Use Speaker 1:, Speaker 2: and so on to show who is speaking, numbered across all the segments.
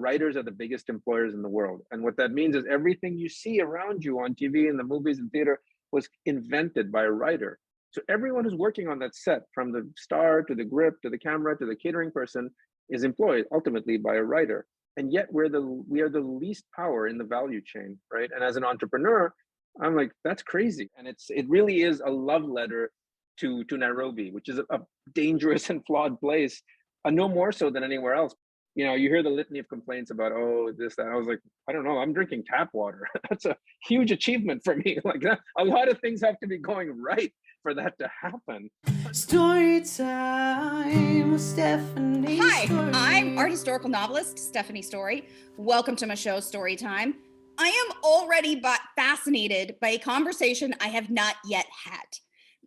Speaker 1: Writers are the biggest employers in the world. And what that means is everything you see around you on TV and the movies and theater was invented by a writer. So everyone who's working on that set, from the star to the grip to the camera to the catering person, is employed ultimately by a writer. And yet we are the least power in the value chain, right? And as an entrepreneur, I'm like, that's crazy. And it really is a love letter to Nairobi, which is a dangerous and flawed place, no more so than anywhere else. You know, you hear the litany of complaints about, oh, this, that. I was like, I don't know, I'm drinking tap water. That's a huge achievement for me. Like that, a lot of things have to be going right for that to happen.
Speaker 2: Story time with Stephanie.
Speaker 3: Hi,
Speaker 2: Storey.
Speaker 3: I'm art historical novelist Stephanie Storey. Welcome to my show, Story Time. I am already fascinated by a conversation I have not yet had,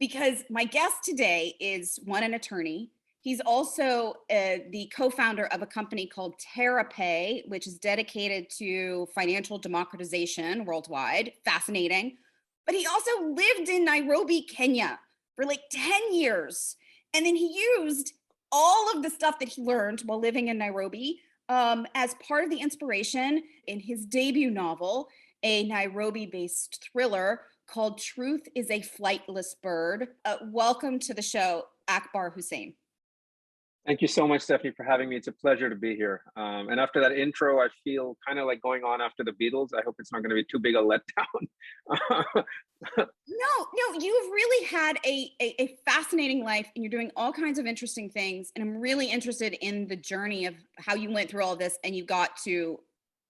Speaker 3: because my guest today is an attorney. He's also the co-founder of a company called TerraPay, which is dedicated to financial democratization worldwide. Fascinating. But he also lived in Nairobi, Kenya for like 10 years. And then he used all of the stuff that he learned while living in Nairobi as part of the inspiration in his debut novel, a Nairobi-based thriller called Truth is a Flightless Bird. Welcome to the show, Akbar Hussain.
Speaker 1: Thank you so much, Stephanie, for having me. It's a pleasure to be here. And after that intro, I feel kind of like going on after the Beatles. I hope it's not going to be too big a letdown.
Speaker 3: No, you've really had a fascinating life, and you're doing all kinds of interesting things. And I'm really interested in the journey of how you went through all this and you got to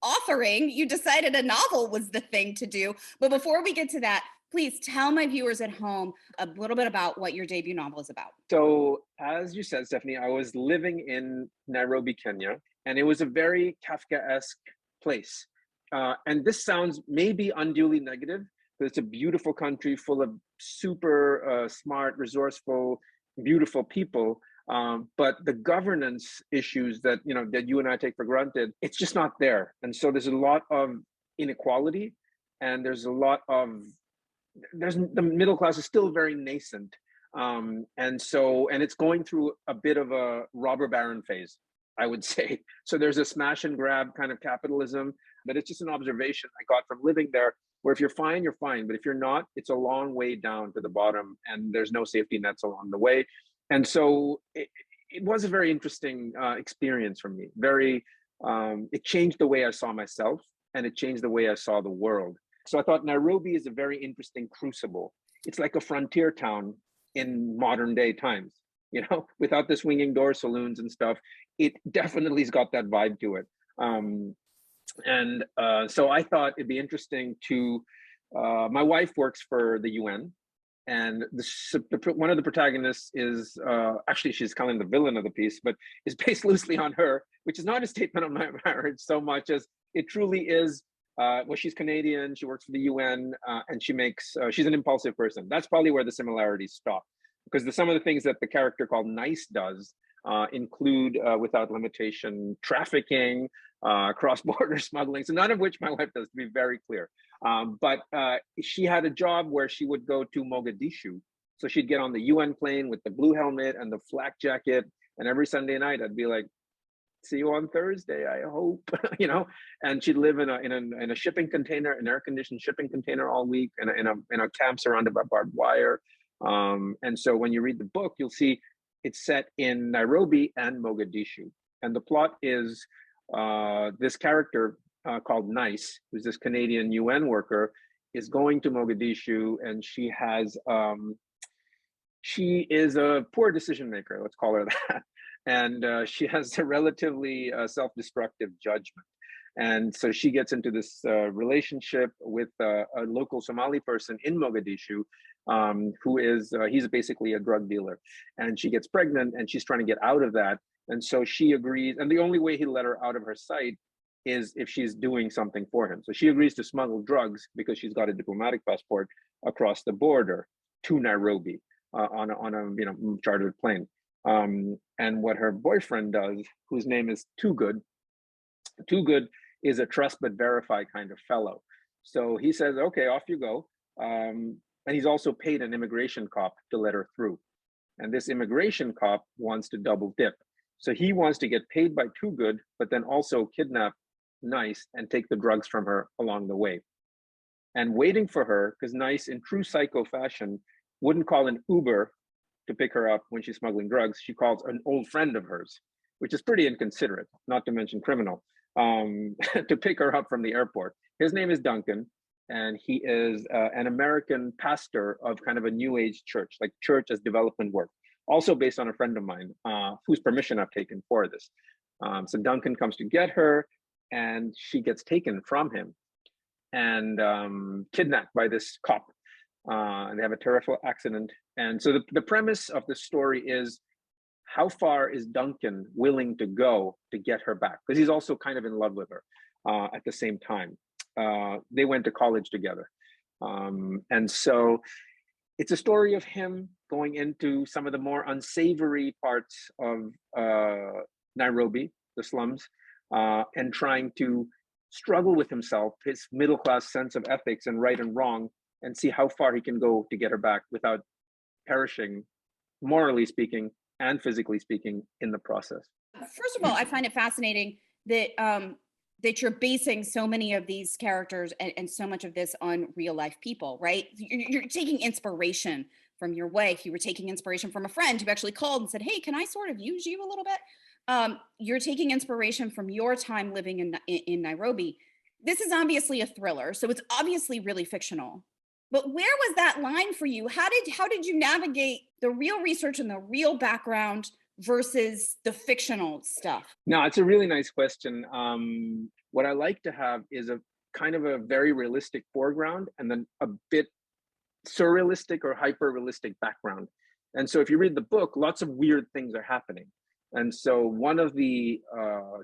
Speaker 3: authoring. You decided a novel was the thing to do. But before we get to that, please tell my viewers at home a little bit about what your debut novel is about.
Speaker 1: So, as you said, Stephanie, I was living in Nairobi, Kenya, and it was a very Kafkaesque place. And this sounds maybe unduly negative, but it's a beautiful country full of super smart, resourceful, beautiful people. But the governance issues that you and I take for granted, it's just not there. And so there's a lot of inequality, and there's the middle class is still very nascent. And it's going through a bit of a robber baron phase, I would say. So there's a smash and grab kind of capitalism, but it's just an observation I got from living there, where if you're fine, you're fine. But if you're not, it's a long way down to the bottom, and there's no safety nets along the way. And so it was a very interesting experience for me. It changed the way I saw myself, and it changed the way I saw the world. So I thought Nairobi is a very interesting crucible. It's like a frontier town in modern day times, without the swinging door saloons and stuff. It definitely has got that vibe to it. So I thought it'd be interesting to, my wife works for the UN, and one of the protagonists is, actually she's kind of the villain of the piece, but is based loosely on her, which is not a statement on my marriage so much as it truly is. Well, she's Canadian, she works for the UN, and she's an impulsive person. That's probably where the similarities stop, because some of the things that the character called Nice does include, without limitation, trafficking, cross-border smuggling, so none of which my wife does, to be very clear. But she had a job where she would go to Mogadishu. So she'd get on the UN plane with the blue helmet and the flak jacket, and every Sunday night I'd be like, see you on Thursday, I hope, and she'd live in a shipping container, an air-conditioned shipping container all week, in a camp surrounded by barbed wire. And so when you read the book, you'll see it's set in Nairobi and Mogadishu. And the plot is this character called Nice, who's this Canadian UN worker, is going to Mogadishu, and she is a poor decision maker, let's call her that. And she has a relatively self-destructive judgment. And so she gets into this relationship with a local Somali person in Mogadishu, he's basically a drug dealer. And she gets pregnant, and she's trying to get out of that. And so she agrees, and the only way he let her out of her sight is if she's doing something for him. So she agrees to smuggle drugs because she's got a diplomatic passport across the border to Nairobi on a chartered plane. And what her boyfriend does, whose name is Too Good is a trust but verify kind of fellow. So he says, okay, off you go. And he's also paid an immigration cop to let her through. And this immigration cop wants to double dip. So he wants to get paid by Too Good, but then also kidnap Nice and take the drugs from her along the way. And waiting for her, because Nice, in true psycho fashion, wouldn't call an Uber to pick her up when she's smuggling drugs. She calls an old friend of hers, which is pretty inconsiderate, not to mention criminal, to pick her up from the airport. His name is Duncan, and he is an American pastor of kind of a new age church, like church as development work, also based on a friend of mine whose permission I've taken for this. So Duncan comes to get her, and she gets taken from him and kidnapped by this cop. And they have a terrible accident. And so the premise of the story is, how far is Duncan willing to go to get her back? Because he's also kind of in love with her at the same time. They went to college together. And so it's a story of him going into some of the more unsavory parts of Nairobi, the slums, and trying to struggle with himself, his middle-class sense of ethics and right and wrong, and see how far he can go to get her back without perishing, morally speaking and physically speaking, in the process.
Speaker 3: First of all, I find it fascinating that that you're basing so many of these characters and so much of this on real life people, right? You're taking inspiration from your wife. You were taking inspiration from a friend who actually called and said, hey, can I sort of use you a little bit? You're taking inspiration from your time living in Nairobi. This is obviously a thriller, so it's obviously really fictional. But where was that line for you? How did you navigate the real research and the real background versus the fictional stuff?
Speaker 1: No, it's a really nice question. What I like to have is a kind of a very realistic foreground and then a bit surrealistic or hyper realistic background. And so if you read the book, lots of weird things are happening. And so one of the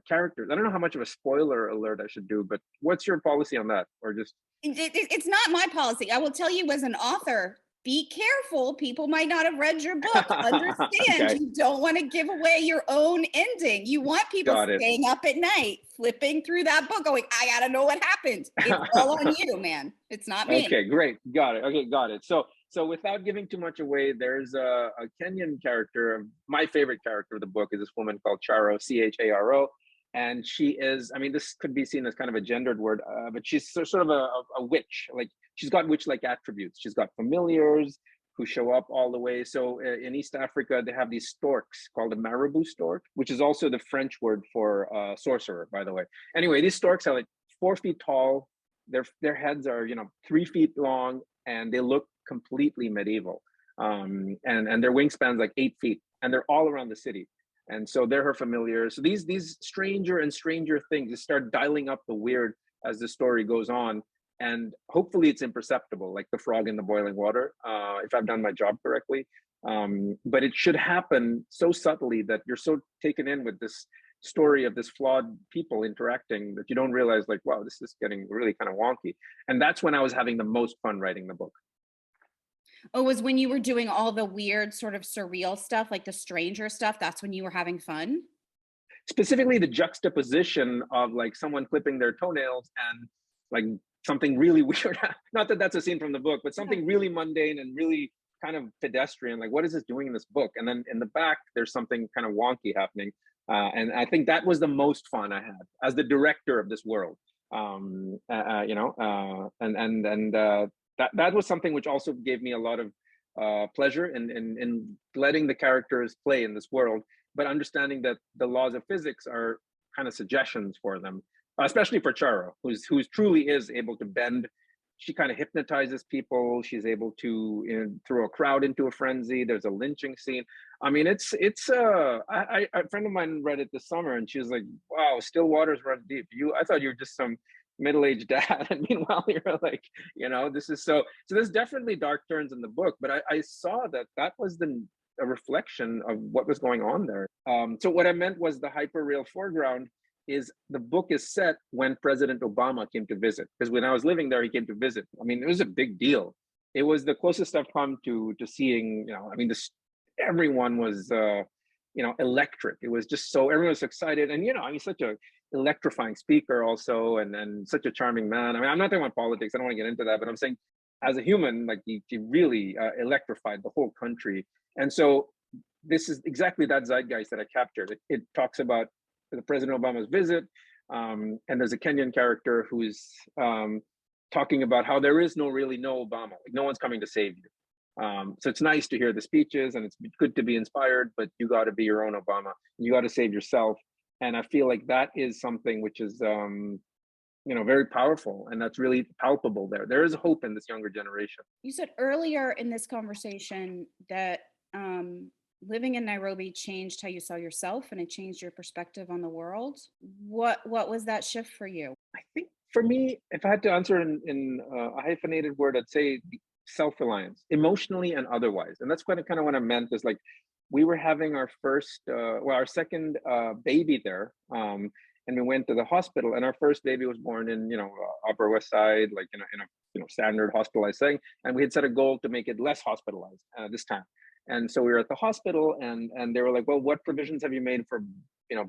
Speaker 1: characters, I don't know how much of a spoiler alert I should do, but what's your policy on that? Or just...
Speaker 3: It's not my policy. I will tell you, as an author, be careful. People might not have read your book. Understand,
Speaker 1: okay.
Speaker 3: You don't want to give away your own ending. You want people staying up at night, flipping through that book, going, I got to know what happened. It's all on you, man. It's not me.
Speaker 1: Okay, great. Got it. Okay, got it. So without giving too much away, there's a Kenyan character. My favorite character of the book is this woman called Charo, Charo. And she is, I mean, this could be seen as kind of a gendered word, but she's sort of a witch. Like, she's got witch-like attributes. She's got familiars who show up all the way. So in East Africa, they have these storks called a marabou stork, which is also the French word for sorcerer, by the way. Anyway, these storks are like 4 feet tall. Their heads are, 3 feet long, and they look completely medieval. And their wingspan's like 8 feet, and they're all around the city. And so they're her familiars. So these stranger and stranger things just start dialing up the weird as the story goes on. And hopefully it's imperceptible, like the frog in the boiling water, if I've done my job correctly. But it should happen so subtly that you're so taken in with this story of this flawed people interacting that you don't realize, like, wow, this is getting really kind of wonky. And that's when I was having the most fun writing the book.
Speaker 3: Oh, was when you were doing all the weird sort of surreal stuff, like the stranger stuff, that's when you were having fun?
Speaker 1: Specifically the juxtaposition of like someone clipping their toenails and like something really weird. Not that that's a scene from the book, but something really mundane and really kind of pedestrian. Like, what is this doing in this book? And then in the back, there's something kind of wonky happening. And I think that was the most fun I had as the director of this world. That was something which also gave me a lot of pleasure in letting the characters play in this world, but understanding that the laws of physics are kind of suggestions for them, especially for Charo, who's truly is able to bend. She kind of hypnotizes people. She's able to throw a crowd into a frenzy. There's a lynching scene. I mean, a friend of mine read it this summer, and she was like, "Wow, still waters run deep." I thought you were just some middle-aged dad, and meanwhile you're like, this is so there's definitely dark turns in the book, but I saw that was a reflection of what was going on there. So what I meant was the hyper real foreground is the book is set when President Obama came to visit, because when I was living there, he came to visit. I mean, it was a big deal. It was the closest I've come to seeing, everyone was electric. It was just so, everyone was excited, and he's such a electrifying speaker also, and such a charming man. I mean, I'm not talking about politics, I don't want to get into that, but I'm saying as a human, like he really electrified the whole country. And so this is exactly that zeitgeist that I captured. It talks about the President Obama's visit, and there's a Kenyan character who's talking about how there is really no Obama, like no one's coming to save you. So it's nice to hear the speeches, and it's good to be inspired, but you got to be your own Obama. You got to save yourself. And I feel like that is something which is, very powerful, and that's really palpable there. There is hope in this younger generation.
Speaker 3: You said earlier in this conversation that living in Nairobi changed how you saw yourself, and it changed your perspective on the world. What was that shift for you?
Speaker 1: I think for me, if I had to answer in a hyphenated word, I'd say self-reliance, emotionally and otherwise. And that's kind of what I meant is like, we were having our our second baby there. And we went to the hospital, and our first baby was born in, Upper West Side, like in a standard hospitalized setting. And we had set a goal to make it less hospitalized this time. And so we were at the hospital, and they were like, well, what provisions have you made for,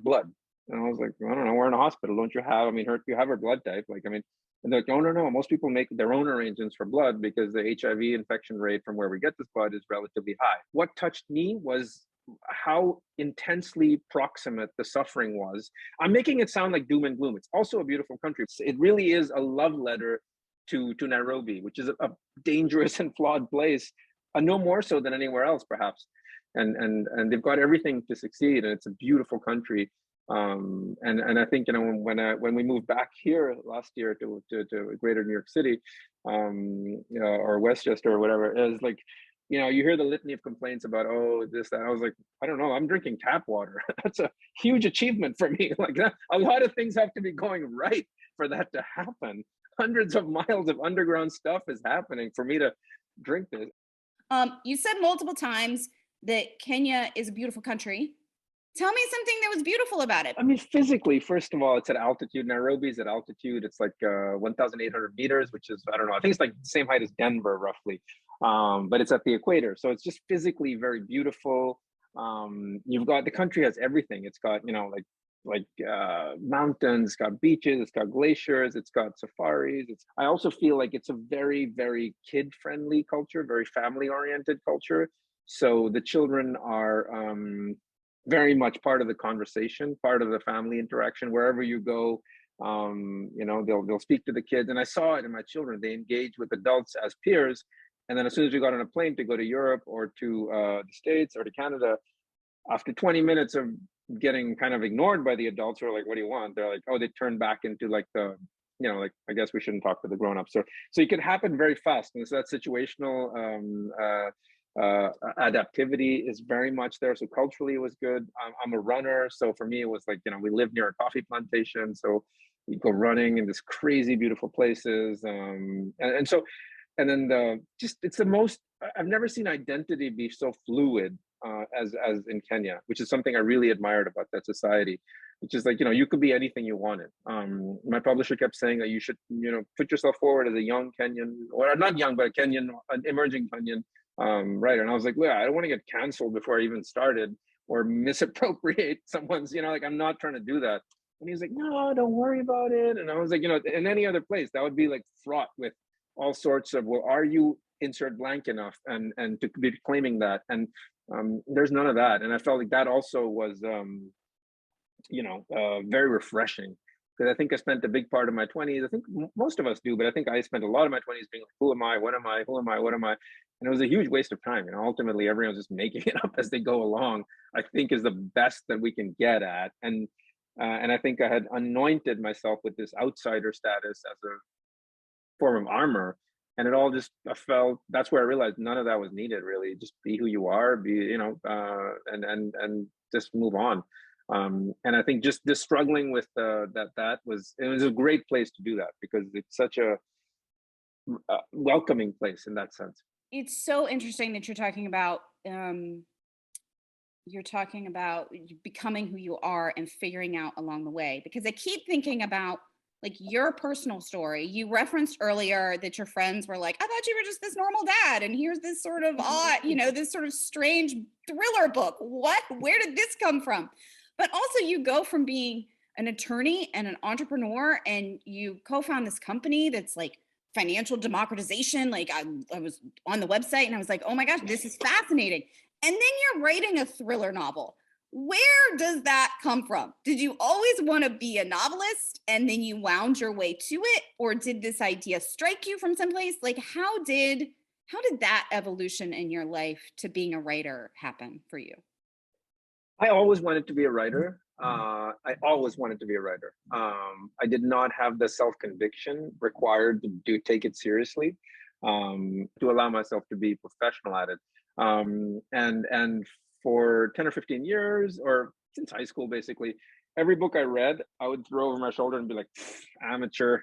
Speaker 1: blood? And I was like, I don't know, we're in a hospital. Don't you have, you have her blood type. And they're like, oh, no, most people make their own arrangements for blood because the HIV infection rate from where we get this blood is relatively high. What touched me was how intensely proximate the suffering was. I'm making it sound like doom and gloom. It's also a beautiful country. It really is a love letter to Nairobi, which is a dangerous and flawed place, no more so than anywhere else, perhaps. And they've got everything to succeed, and it's a beautiful country. And I think, when we moved back here last year to Greater New York City, or Westchester or whatever, it was like, you hear the litany of complaints about, oh, this, that. I was like, I don't know, I'm drinking tap water. That's a huge achievement for me. Like that, a lot of things have to be going right for that to happen. Hundreds of miles of underground stuff is happening for me to drink this.
Speaker 3: You said multiple times that Kenya is a beautiful country. Tell me something that was beautiful about it.
Speaker 1: Physically, first of all, it's at altitude. Nairobi's at altitude. It's like 1,800 meters, which is, I don't know, I think it's like the same height as Denver, roughly. But it's at the equator. So it's just physically very beautiful. The country has everything. It's got, mountains, it's got beaches, it's got glaciers, it's got safaris. I also feel like it's a very, very kid-friendly culture, very family-oriented culture. So the children are very much part of the conversation, part of the family interaction. Wherever you go, they'll speak to the kids. And I saw it in my children. They engage with adults as peers. And then as soon as we got on a plane to go to Europe or to the States or to Canada, after 20 minutes of getting kind of ignored by the adults who are like, what do you want? They're like, oh, they turn back into like the, I guess we shouldn't talk to the grown-ups. So it could happen very fast. And so that situational adaptivity is very much there. So culturally it was good. I'm a runner. So for me, it was like, we live near a coffee plantation. So we go running in this crazy, beautiful places. And then it's the most, I've never seen identity be so fluid as in Kenya, which is something I really admired about that society, which is like, you could be anything you wanted. My publisher kept saying that you should, put yourself forward as a young Kenyan, or not young, but a Kenyan, an emerging Kenyan writer. And I was like, well, I don't want to get canceled before I even started or misappropriate someone's, I'm not trying to do that. And he's like, no, don't worry about it. And I was like, in any other place, that would be like fraught with all sorts of, well, are you insert blank enough and to be claiming that? And there's none of that. And I felt like that also was, very refreshing, because I think I spent a big part of my 20s. I think most of us do, but I think I spent a lot of my 20s being like, who am I? What am I? Who am I? What am I? And it was a huge waste of time. Ultimately, everyone's just making it up as they go along, I think is the best that we can get at. And I think I had anointed myself with this outsider status as a form of armor. And it all just, that's where I realized none of that was needed, really. Just be who you are, and just move on. And I think just struggling with it was a great place to do that, because it's such a welcoming place in that sense.
Speaker 3: It's so interesting that you're talking about becoming who you are and figuring out along the way, because I keep thinking about like your personal story. You referenced earlier that your friends were like, I thought you were just this normal dad, and here's this sort of odd, this sort of strange thriller book. Where did this come from? But also you go from being an attorney and an entrepreneur, and you co-found this company that's like financial democratization. Like I was on the website and I was like, oh my gosh, this is fascinating. And then you're writing a thriller novel. Where does that come from? Did you always want to be a novelist and then you wound your way to it? Or did this idea strike you from someplace? Like how did that evolution in your life to being a writer happen for you?
Speaker 1: I always wanted to be a writer. I always wanted to be a writer. I did not have the self-conviction required to take it seriously, to allow myself to be professional at it. And for 10 or 15 years, or since high school, basically, every book I read, I would throw over my shoulder and be like, amateur.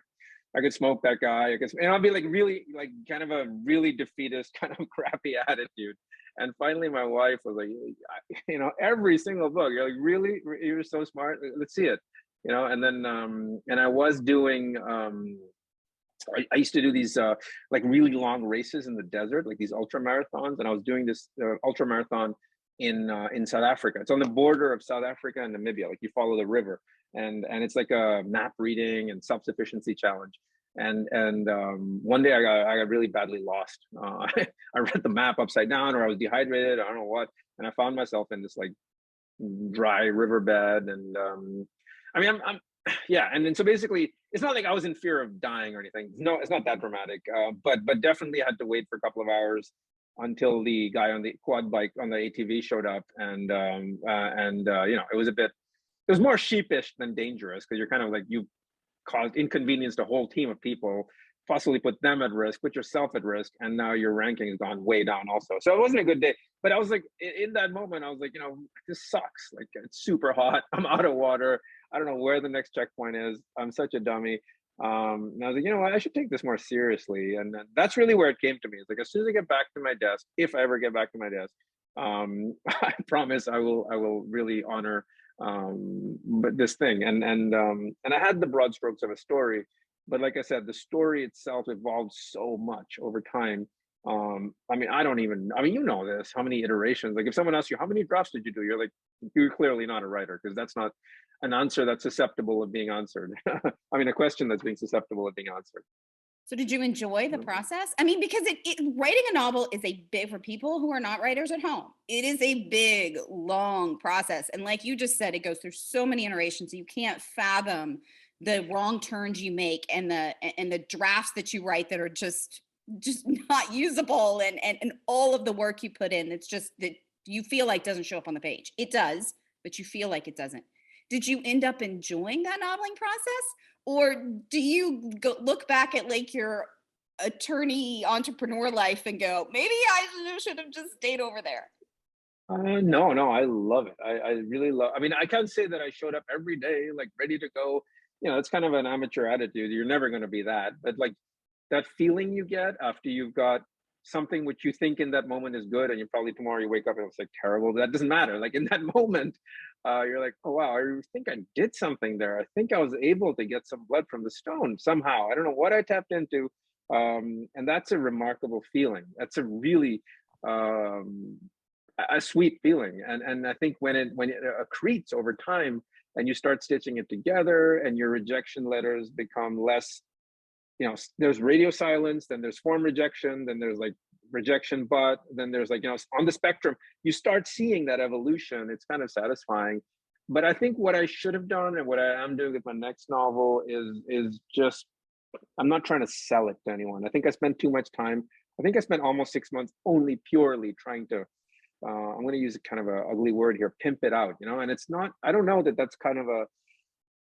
Speaker 1: I could smoke that guy. And I'll be like really, like kind of a really defeatist, kind of crappy attitude. And finally, my wife was like, every single book, you're like, really, you're so smart. Let's see it, And then, and I was doing. I used to do these like really long races in the desert, like these ultra marathons, and I was doing this ultra marathon in South Africa. It's on the border of South Africa and Namibia. Like you follow the river, and it's like a map reading and self-sufficiency challenge. And one day I got really badly lost. I read the map upside down, or I was dehydrated. I don't know what, and I found myself in this like dry riverbed. And I mean, I'm yeah. And then so basically, it's not like I was in fear of dying or anything. No, it's not that dramatic. But definitely had to wait for a couple of hours until the guy on the quad bike on the ATV showed up, and it was more sheepish than dangerous, because you're kind of like, you caused inconvenience to a whole team of people, possibly put them at risk, put yourself at risk, and now your ranking has gone way down also. So it wasn't a good day. But I was like, in that moment, I was like, this sucks. Like, it's super hot. I'm out of water. I don't know where the next checkpoint is. I'm such a dummy. And I was like, you know what, I should take this more seriously. And then that's really where it came to me. It's like, as soon as I get back to my desk, if I ever get back to my desk, I promise I will really honor but this thing. And I had the broad strokes of a story, but like I said, the story itself evolved so much over time. I mean, you know this, how many iterations. Like if someone asks you, how many drafts did you do? You're like, you're clearly not a writer, because that's not an answer that's susceptible of being answered. I mean, a question that's being susceptible of being answered.
Speaker 3: So did you enjoy the process? I mean, because writing a novel is a big, for people who are not writers at home, it is a big, long process. And like you just said, it goes through so many iterations. You can't fathom the wrong turns you make, and the drafts that you write that are just not usable, and all of the work you put in. It's just that you feel like doesn't show up on the page. It does, but you feel like it doesn't. Did you end up enjoying that noveling process? Or do you look back at like your attorney entrepreneur life and go, maybe I should have just stayed over there?
Speaker 1: No, I love it. I really love. I mean, I can't say that I showed up every day like ready to go. It's kind of an amateur attitude. You're never going to be that. But like that feeling you get after you've got something which you think in that moment is good, and you probably tomorrow you wake up and it's like terrible. But that doesn't matter. Like in that moment, you're like, oh wow, I think I did something there. I think I was able to get some blood from the stone somehow. I don't know what I tapped into, and that's a remarkable feeling. That's a really a sweet feeling. And I think when it accretes over time, and you start stitching it together, and your rejection letters become less. There's radio silence, then there's form rejection, then there's like rejection, but then there's like, on the spectrum, you start seeing that evolution. It's kind of satisfying. But I think what I should have done, and what I am doing with my next novel, is just, I'm not trying to sell it to anyone. I think I spent too much time. I think I spent almost 6 months only purely trying to, I'm going to use a kind of a ugly word here, pimp it out, and it's not, I don't know that that's kind of a,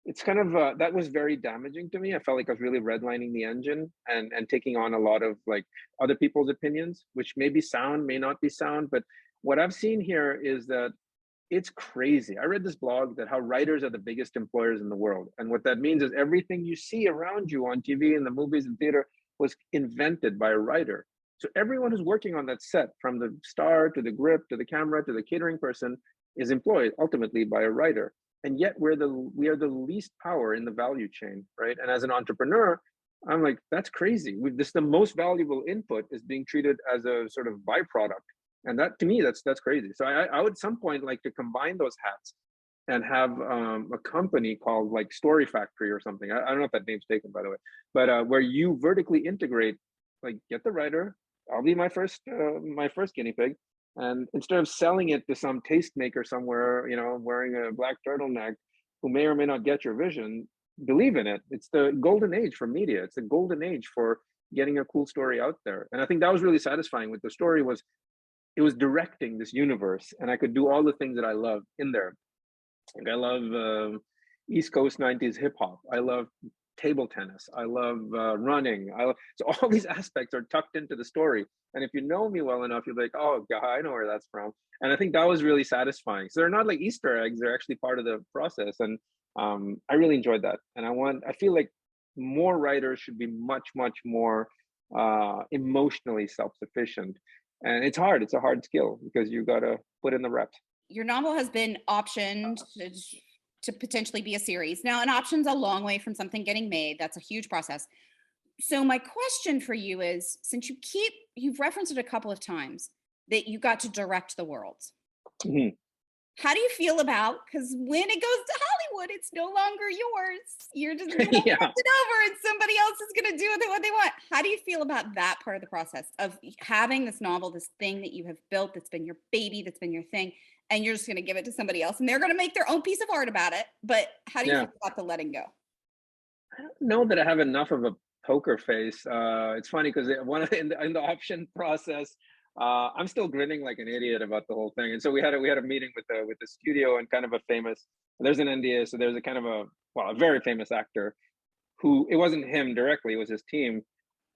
Speaker 1: it's kind of that was very damaging to me. I felt like I was really redlining the engine, and taking on a lot of like other people's opinions, which may be sound, may not be sound. But what I've seen here is that it's crazy. I read this blog that how writers are the biggest employers in the world. And what that means is everything you see around you on TV and the movies and theater was invented by a writer. So everyone who's working on that set, from the star to the grip to the camera to the catering person, is employed ultimately by a writer. And yet we are the least power in the value chain, right? And as an entrepreneur, I'm like, that's crazy. The most valuable input is being treated as a sort of byproduct. And that, to me, that's crazy. So I would at some point like to combine those hats and have a company called like Storey Factory or something. I don't know if that name's taken, by the way, but where you vertically integrate, like get the writer, I'll be my first guinea pig. And instead of selling it to some tastemaker somewhere, you know, wearing a black turtleneck, who may or may not get your vision, believe in it. It's the golden age for media. It's the golden age for getting a cool story out there. And I think that was really satisfying with the story. Was it was directing this universe, and I could do all the things that I love in there. Like I love East Coast 90s hip hop. I love table tennis. I love running. So all these aspects are tucked into the story. And if you know me well enough, you're like, oh God, I know where that's from. And I think that was really satisfying. So they're not like Easter eggs; they're actually part of the process. And I really enjoyed that. And I feel like more writers should be much, much more emotionally self-sufficient. And it's hard. It's a hard skill because you got to put in the reps.
Speaker 3: Your novel has been optioned to potentially be a series. Now, an option's a long way from something getting made. That's a huge process. So my question for you is, since you've referenced it a couple of times that you got to direct the world.
Speaker 1: Mhm.
Speaker 3: How do you feel about, because when it goes to Hollywood, it's no longer yours. You're just going to
Speaker 1: Yeah.
Speaker 3: hand it over and somebody else is going to do with it what they want. How do you feel about that part of the process of having this novel, this thing that you have built, that's been your baby, that's been your thing, and you're just going to give it to somebody else and they're going to make their own piece of art about it? But how do you
Speaker 1: Yeah.
Speaker 3: feel about the letting go?
Speaker 1: I don't know that I have enough of a poker face. It's funny because in the option process, I'm still grinning like an idiot about the whole thing. And so we had a meeting with the studio, and kind of a famous. There's an NDA, so there's a kind of a very famous actor who, it wasn't him directly, it was his team,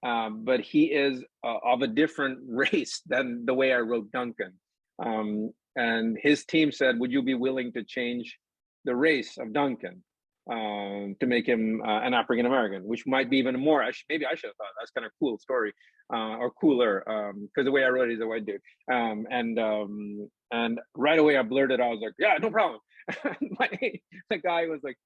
Speaker 1: but he is of a different race than the way I wrote Duncan. And his team said, "Would you be willing to change the race of Duncan?" To make him an African American, which might be even more. Maybe I should have thought that's kind of cool story, or cooler, because the way I wrote it is a white dude. And right away I blurted out, I was like, "Yeah, no problem." The guy was like,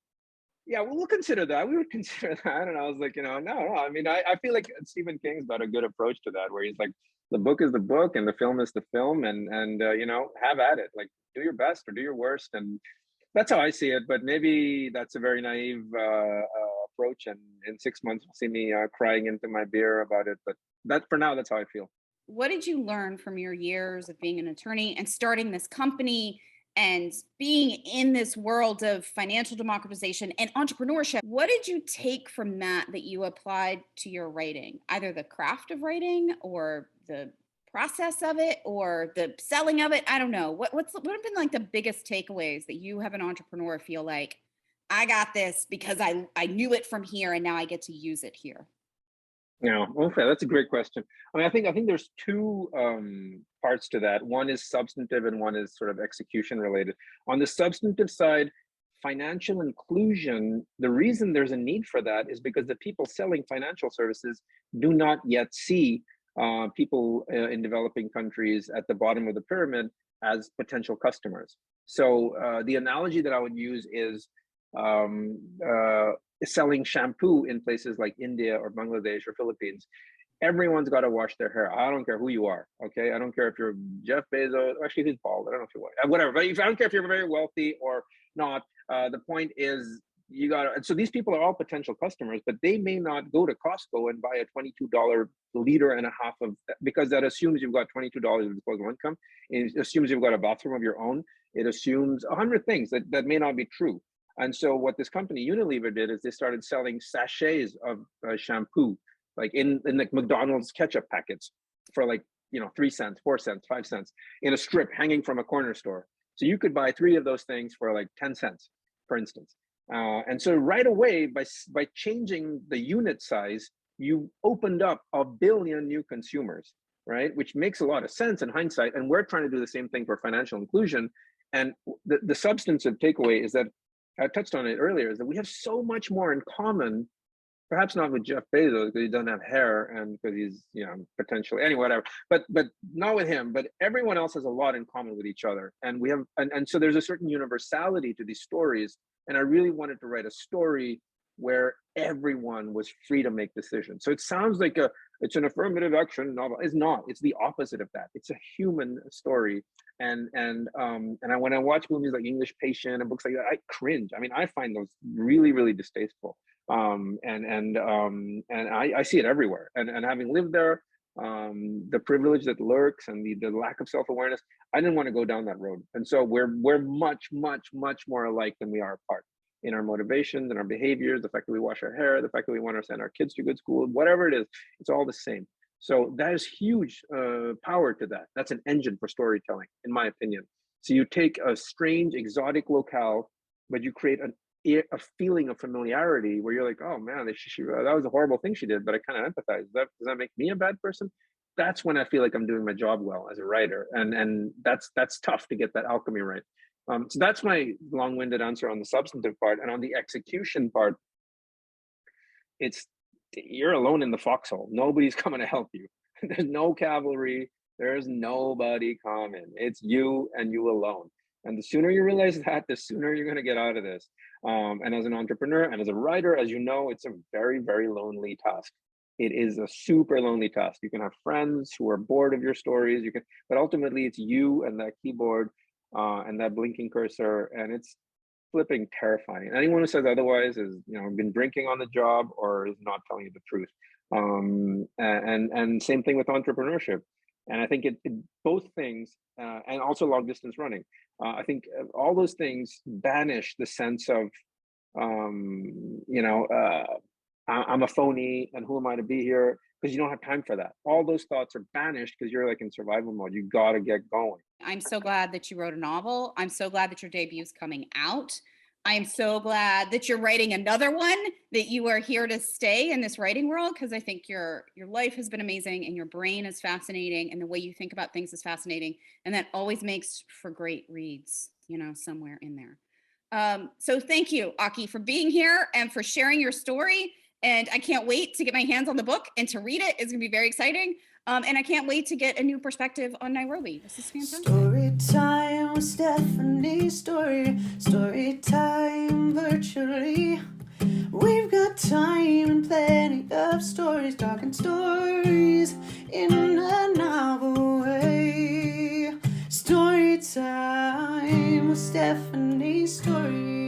Speaker 1: "Yeah, we'll consider that. We would consider that." And I was like, no. I mean, I feel like Stephen King's got a good approach to that, where he's like, the book is the book, and the film is the film, and have at it. Like, do your best or do your worst, and that's how I see it. But maybe that's a very naive approach, and in 6 months you'll see me crying into my beer about it. But that, for now, that's how I feel.
Speaker 3: What did you learn from your years of being an attorney and starting this company and being in this world of financial democratization and entrepreneurship? What did you take from that you applied to your writing, either the craft of writing or the process of it or the selling of it? I don't know. What have been like the biggest takeaways that you have an entrepreneur feel like, I got this because I knew it from here and now I get to use it here?
Speaker 1: Yeah, okay, that's a great question. I mean, I think there's two parts to that. One is substantive, and one is sort of execution related. On the substantive side, financial inclusion, the reason there's a need for that is because the people selling financial services do not yet see people in developing countries at the bottom of the pyramid as potential customers. So the analogy that I would use is um, uh, selling shampoo in places like India or Bangladesh or Philippines. Everyone's got to wash their hair. I don't care who you are. Okay, I don't care if you're Jeff Bezos. Actually, he's bald. I don't know if you're white. Whatever. But I don't care if you're very wealthy or not. The point is, you got to. So these people are all potential customers, but they may not go to Costco and buy a $22 liter and a half of, because that assumes you've got $22 of disposable income. It assumes you've got a bathroom of your own. It assumes 100 things that may not be true. And so what this company Unilever did is they started selling sachets of shampoo, like in like McDonald's ketchup packets, for like 3 cents, 4 cents, 5 cents, in a strip hanging from a corner store. So you could buy 3 of those things for like 10 cents, for instance. And so right away, by changing the unit size, you opened up 1 billion new consumers, right? Which makes a lot of sense in hindsight. And we're trying to do the same thing for financial inclusion. And the substantive takeaway is that, I touched on it earlier, is that we have so much more in common, perhaps not with Jeff Bezos because he doesn't have hair and because he's, potentially, anyway, whatever, but not with him, but everyone else has a lot in common with each other. And we have, and so there's a certain universality to these stories. And I really wanted to write a story where everyone was free to make decisions. So it sounds like it's an affirmative action novel. It's not. It's the opposite of that. It's a human story. And when I watch movies like English Patient and books like that, I cringe. I mean, I find those really, really distasteful. And I see it everywhere. And having lived there, the privilege that lurks and the lack of self-awareness. I didn't want to go down that road. And so we're much, much, much more alike than we are apart in our motivations and our behaviors, the fact that we wash our hair, the fact that we want to send our kids to good school, whatever it is, it's all the same. So that is huge power to that. That's an engine for storytelling, in my opinion. So you take a strange, exotic locale, but you create a feeling of familiarity where you're like, oh man, that was a horrible thing she did, but I kind of empathize. Does that make me a bad person? That's when I feel like I'm doing my job well as a writer, and that's tough to get that alchemy right. So that's my long-winded answer on the substantive part. And on the execution part, you're alone in the foxhole. Nobody's coming to help you. There's no cavalry. There's nobody coming. It's you and you alone. And the sooner you realize that, the sooner you're going to get out of this. And as an entrepreneur and as a writer, as you know, it's a very, very lonely task. It is a super lonely task. You can have friends who are bored of your stories. But ultimately, it's you and that keyboard and that blinking cursor, and it's flipping terrifying. Anyone who says otherwise is, been drinking on the job or is not telling you the truth. And same thing with entrepreneurship. And I think both things, and also long distance running. I think all those things banish the sense of, I'm a phony and who am I to be here? Because you don't have time for that. All those thoughts are banished because you're like in survival mode. You got to get going.
Speaker 3: I'm so glad that you wrote a novel. I'm so glad that your debut is coming out. I am so glad that you're writing another one, that you are here to stay in this writing world, because I think your life has been amazing and your brain is fascinating and the way you think about things is fascinating. And that always makes for great reads, somewhere in there. So thank you, Aki, for being here and for sharing your story. And I can't wait to get my hands on the book and to read it. It's going to be very exciting. And I can't wait to get a new perspective on Nairobi. This is fantastic.
Speaker 2: Story time with Stephanie Storey. Story time virtually. We've got time and plenty of stories, talking stories in a novel way. Story time with Stephanie Storey.